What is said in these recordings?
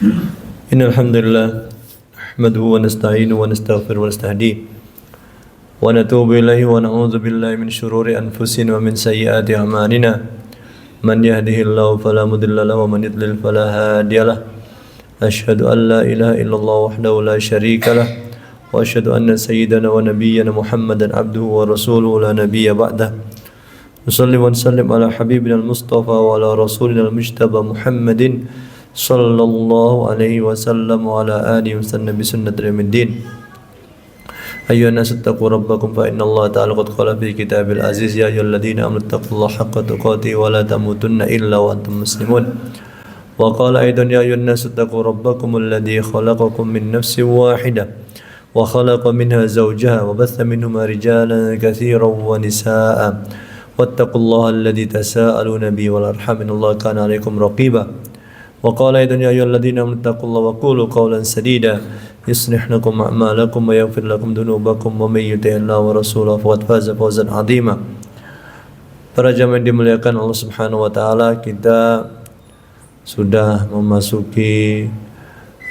Innal hamdalillah nahmaduhu wa nasta'inuhu wa nastaghfiruhu wa nastahdiih wa natubu ilaihi wa na'udzu billahi min shururi anfusina wa min sayyiati a'malina. Man yahdihillahu fala mudilla lahu wa man yudlil fala hadiyalah. Asyhadu an la ilaha illallah wahdahu la syarika lah wa asyhadu anna sayyidana wa nabiyyana Muhammadan abduhu wa rasuluhu la nabiyya ba'dah. Nusalli wa nusallim ala habibina al-mustafa wa ala rasulina al-mujtaba Muhammadin sallallahu alaihi wasallam wa ala alihi wasallam bi sunnati yaumiddin. Ayyuhan nasu taqu rabbakum fa inna Allah ta'ala qad qala fi kitabil aziz ya ayyuhalladzina amanu taqullaha haqqa tuqatih wa la tamutunna illa wa antum muslimun. Wa qala aidan ya ayyuhan nasu taqu rabbakum alladzi khalaqakum min nafsin wahidah wa khalaqa minha zawjaha wa batha minhuma rijalan katsiran wa nisaa'a wattaqullaha alladzi tasaaluna bihi wal arham innallaha kana 'alaikum raqiba. وقال أيضا يا أيها الذين آمنوا اتقوا الله وقولوا قولا سديدا يصلح لكم أعمالكم ويغفر لكم ذنوبكم ومن يطع الله ورسوله فقد فاز فوزا عظيما. Para jamaah yang dimuliakan Allah Subhanahu wa taala, kita sudah memasuki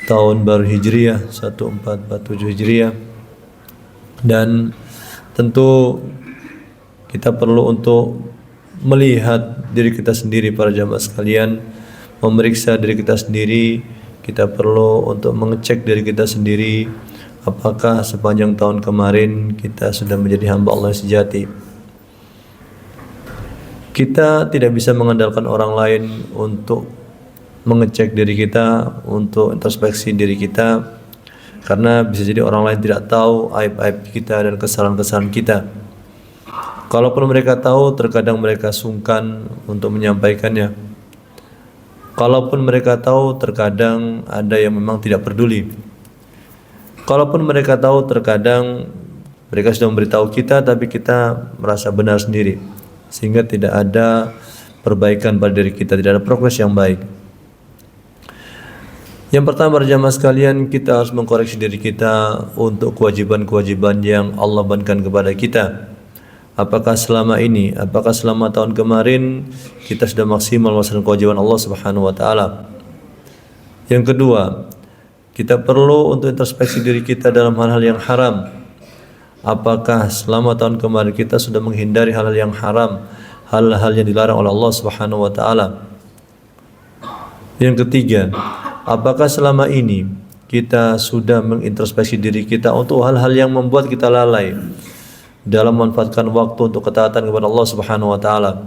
tahun baru Hijriah 1447 Hijriah, dan tentu kita perlu untuk melihat diri kita sendiri para jamaah sekalian, memeriksa diri kita sendiri. Kita perlu untuk mengecek diri kita sendiri, apakah sepanjang tahun kemarin kita sudah menjadi hamba Allah sejati. Kita tidak bisa mengandalkan orang lain untuk mengecek diri kita, untuk introspeksi diri kita, karena bisa jadi orang lain tidak tahu aib-aib kita dan kesalahan-kesalahan kita. Kalaupun mereka tahu, terkadang mereka sungkan untuk menyampaikannya. Kalaupun mereka tahu, terkadang ada yang memang tidak peduli. Kalaupun mereka tahu, terkadang mereka sudah memberitahu kita, tapi kita merasa benar sendiri, sehingga tidak ada perbaikan pada diri kita, tidak ada progres yang baik. Yang pertama, jamaah sekalian, kita harus mengkoreksi diri kita untuk kewajiban-kewajiban yang Allah bebankan kepada kita. Apakah selama ini, apakah selama tahun kemarin kita sudah maksimal melaksanakan kewajiban Allah Subhanahu wa taala? Yang kedua, kita perlu untuk introspeksi diri kita dalam hal-hal yang haram. Apakah selama tahun kemarin kita sudah menghindari hal-hal yang haram, hal-hal yang dilarang oleh Allah Subhanahu wa taala? Yang ketiga, apakah selama ini kita sudah mengintrospeksi diri kita untuk hal-hal yang membuat kita lalai dalam memanfaatkan waktu untuk ketaatan kepada Allah Subhanahu wa taala?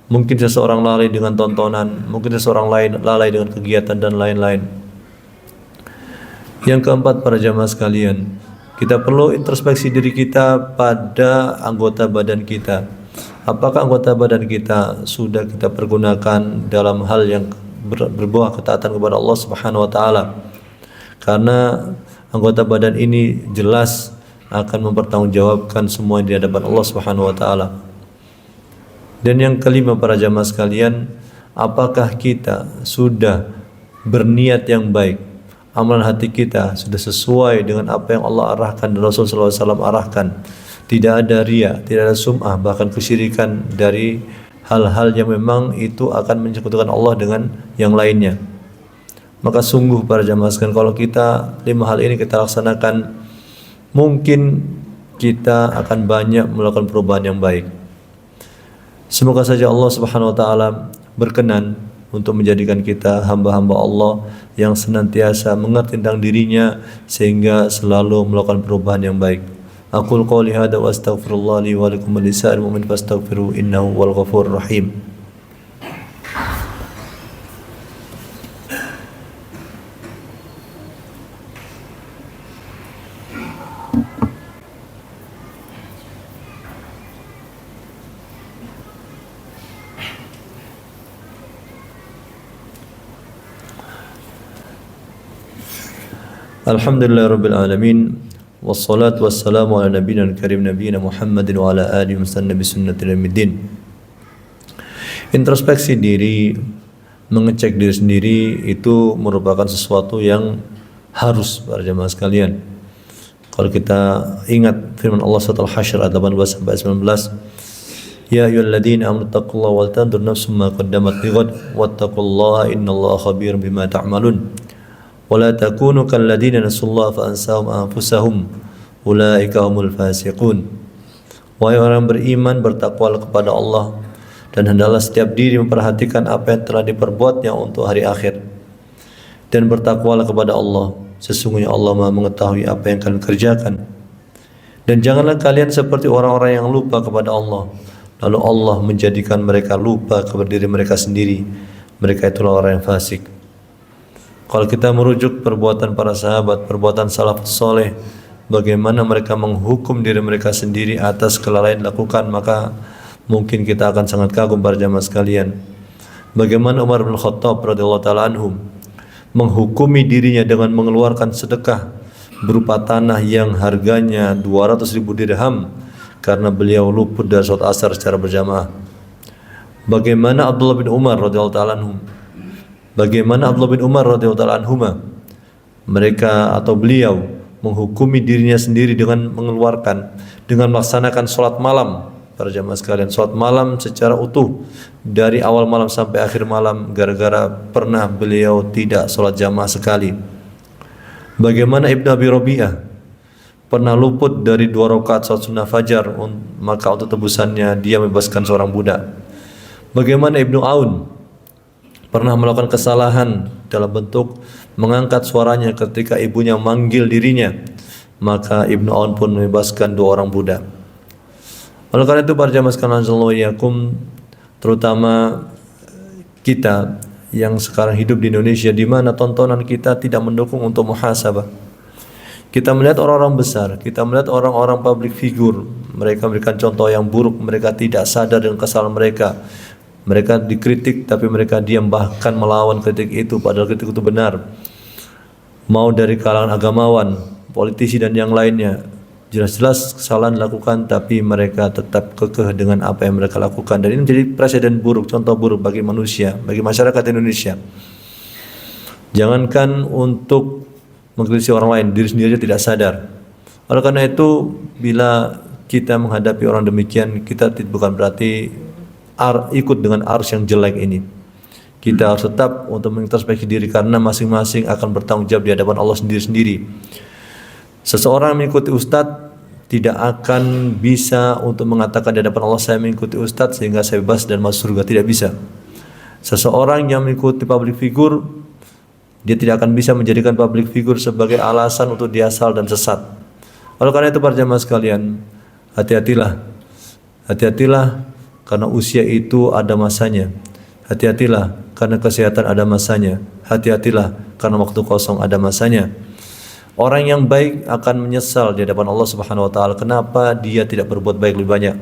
Mungkin seseorang lalai dengan tontonan, mungkin seseorang lain lalai dengan kegiatan dan lain-lain. Yang keempat, para jamaah sekalian, kita perlu introspeksi diri kita pada anggota badan kita. Apakah anggota badan kita sudah kita pergunakan dalam hal yang berbuah ketaatan kepada Allah Subhanahu wa taala? Karena anggota badan ini jelas akan mempertanggungjawabkan semua di hadapan Allah Subhanahu wa taala. Dan yang kelima, para jamaah sekalian, apakah kita sudah berniat yang baik? Amalan hati kita sudah sesuai dengan apa yang Allah arahkan dan Rasul sallallahu alaihi wasallam arahkan. Tidak ada riya, tidak ada sum'ah, bahkan kesyirikan dari hal-hal yang memang itu akan menyekutukan Allah dengan yang lainnya. Maka sungguh para jamaah sekalian, kalau kita 5 hal ini kita laksanakan, mungkin kita akan banyak melakukan perubahan yang baik. Semoga saja Allah Subhanahu wa taala berkenan untuk menjadikan kita hamba-hamba Allah yang senantiasa mengerti tentang dirinya sehingga selalu melakukan perubahan yang baik. Aqul qouli hadza wa astaghfirullah li wa lakum wa lisa'il mu'min fastaghfiruhu innahu wal ghafurur rahim. Alhamdulillahirabbil alamin wassalatu wassalamu ala nabiyina karim nabiyina Muhammadin wa ala alihi wasallam bi sunnati yaumiddin. Introspeksi diri, mengecek diri sendiri itu merupakan sesuatu yang harus para jamaah sekalian. Kalau kita ingat firman Allah surat Al-Hasyr ayat 18 sampai 19, ya ayyuhalladzina amanu taqullaha wal tanzur nafsum ma qaddamat lighad wattaqullaha innallaha khabirum bima ta'malun. ولا تكونوا كالذين نسوا الله فأنساهم أنفسهم أولئك هم الفاسقون. Wahai orang beriman, bertakwalah kepada Allah, dan hendaklah setiap diri memperhatikan apa yang telah diperbuatnya untuk hari akhir. Dan bertakwalah kepada Allah, sesungguhnya Allah Maha mengetahui apa yang kalian kerjakan. Dan janganlah kalian seperti orang-orang yang lupa kepada Allah, lalu Allah menjadikan mereka lupa kepada diri mereka sendiri. Mereka itulah orang yang fasik. Kalau kita merujuk perbuatan para sahabat, perbuatan salafus soleh, bagaimana mereka menghukum diri mereka sendiri atas kelalaian dilakukan, maka mungkin kita akan sangat kagum para jamaah sekalian. Bagaimana Umar bin Khattab radhiyallahu taala anhu menghukumi dirinya dengan mengeluarkan sedekah berupa tanah yang harganya 200.000 dirham karena beliau luput dari salat asar secara berjamaah. Bagaimana Abdullah bin Umar radhiyallahu taala anhu, bagaimana Abdullah bin Umar radhiyallahu taala anhuma, mereka atau beliau menghukumi dirinya sendiri dengan melaksanakan sholat malam. Para jamaah sekalian, sholat malam secara utuh dari awal malam sampai akhir malam, gara-gara pernah beliau tidak sholat jamaah sekali. Bagaimana Ibnu Abi Rabi'ah pernah luput dari 2 rakaat sholat sunnah fajar, maka untuk tebusannya dia membebaskan seorang budak. Bagaimana Ibnu Aun pernah melakukan kesalahan dalam bentuk mengangkat suaranya ketika ibunya manggil dirinya, maka Ibnu Aun pun membebaskan 2 orang budak. Oleh karena itu para jamaah sekalian, terutama kita yang sekarang hidup di Indonesia, di mana tontonan kita tidak mendukung untuk muhasabah. Kita melihat orang-orang besar, kita melihat orang-orang public figure, mereka memberikan contoh yang buruk, mereka tidak sadar dengan kesalahan mereka. Mereka dikritik tapi mereka diam, bahkan melawan kritik itu padahal kritik itu benar. Mau dari kalangan agamawan, politisi dan yang lainnya, jelas-jelas kesalahan dilakukan tapi mereka tetap kekeh dengan apa yang mereka lakukan, dan ini menjadi presiden buruk, contoh buruk bagi manusia, bagi masyarakat Indonesia. Jangankan untuk mengkritisi orang lain, diri sendiri tidak sadar. Oleh karena itu, bila kita menghadapi orang demikian, kita bukan berarti ikut dengan arus yang jelek ini. Kita harus tetap untuk mengintrospeksi diri, karena masing-masing akan bertanggung jawab di hadapan Allah sendiri-sendiri. Seseorang mengikuti ustadz tidak akan bisa untuk mengatakan di hadapan Allah, saya mengikuti ustadz sehingga saya bebas dan masuk surga. Tidak bisa. Seseorang yang mengikuti public figure, dia tidak akan bisa menjadikan public figure sebagai alasan untuk dia salah dan sesat. Oleh karena itu para jamaah sekalian, hati-hatilah. Hati-hatilah karena usia itu ada masanya. Hati-hatilah karena kesehatan ada masanya. Hati-hatilah karena waktu kosong ada masanya. Orang yang baik akan menyesal di hadapan Allah Subhanahu wa taala kenapa dia tidak berbuat baik lebih banyak.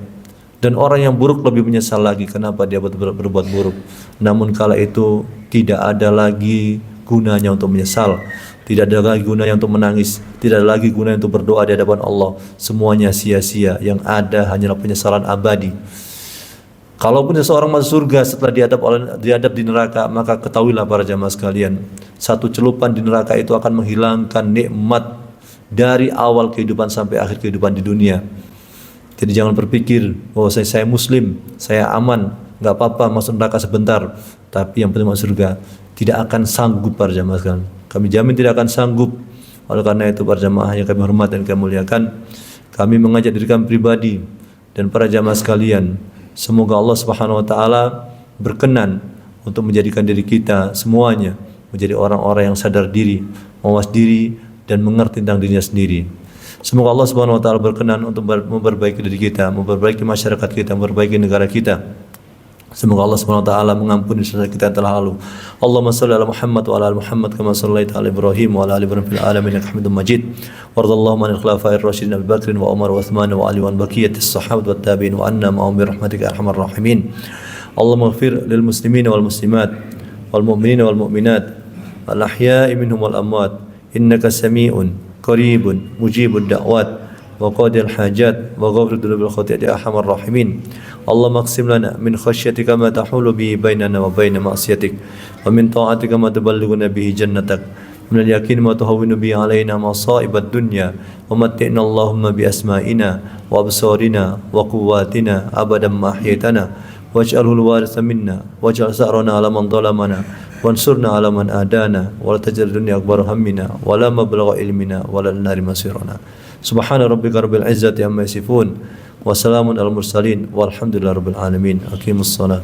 Dan orang yang buruk lebih menyesal lagi kenapa dia berbuat buruk. Namun kala itu tidak ada lagi gunanya untuk menyesal, tidak ada lagi gunanya untuk menangis, tidak ada lagi gunanya untuk berdoa di hadapan Allah. Semuanya sia-sia, yang ada hanyalah penyesalan abadi. Kalaupun seseorang masuk surga setelah diadab di neraka, maka ketahuilah para jamaah sekalian, satu celupan di neraka itu akan menghilangkan nikmat dari awal kehidupan sampai akhir kehidupan di dunia. Jadi jangan berpikir, oh saya muslim, saya aman, nggak apa-apa masuk neraka sebentar, tapi yang penting masuk surga. Tidak akan sanggup para jamaah sekalian. Kami jamin tidak akan sanggup. Oleh karena itu para jamaah yang kami hormati dan kami muliakan, kami mengajak diri kami pribadi dan para jamaah sekalian, semoga Allah Subhanahu wa taala berkenan untuk menjadikan diri kita semuanya menjadi orang-orang yang sadar diri, mawas diri dan mengerti tentang dirinya sendiri. Semoga Allah Subhanahu wa taala berkenan untuk memperbaiki diri kita, memperbaiki masyarakat kita, memperbaiki negara kita. Semoga Allah Subhanahu wa taala mengampuni dosa kita yang telah lalu. Allahumma shalli ala Muhammad wa ala ali Muhammad kama shallaita ala Ibrahim wa ala ali Ibrahim fil alamin innaka Hamidum Majid. Wardallahu anil khulafa'ir rasyidin Abi Bakr wa Umar wa Utsman wa Ali wa baqiyatis sahabati wat tabi'in wa anna ma'ahum bi rahmatika arhamar rahimin. Allahumma ighfir lil muslimin wal muslimat wal mu'minin wal mu'minat wal ahya'i minhum wal amwat innaka sami'un qaribun mujibud da'wat wa qadil hajat wa ghafir dhunubil khati'ati arhamar rahimin. Allahumma aqsim lana min khasyatika ma tahulu bihi bainana wa baina ma'siyatik wa min ta'atika ma tuballighuna bihi jannatak min al-yaqin ma tuhawwinu bihi alaina masa'ibad dunya wa matti'na Allahumma bi asma'ina wa absarina wa quwwatina abadan ma ahyaytana واجعله الوارث منا واجعل ثأرنا على من ظلمنا وانصرنا على من آدانا ولا تجعل الدنيا أكبر همنا ولا مبلغ علمنا ولا النار مصيرنا سبحان ربك رب العزة عما يصفون وسلام على المرسلين والحمد لله رب العالمين أقيموا الصلاة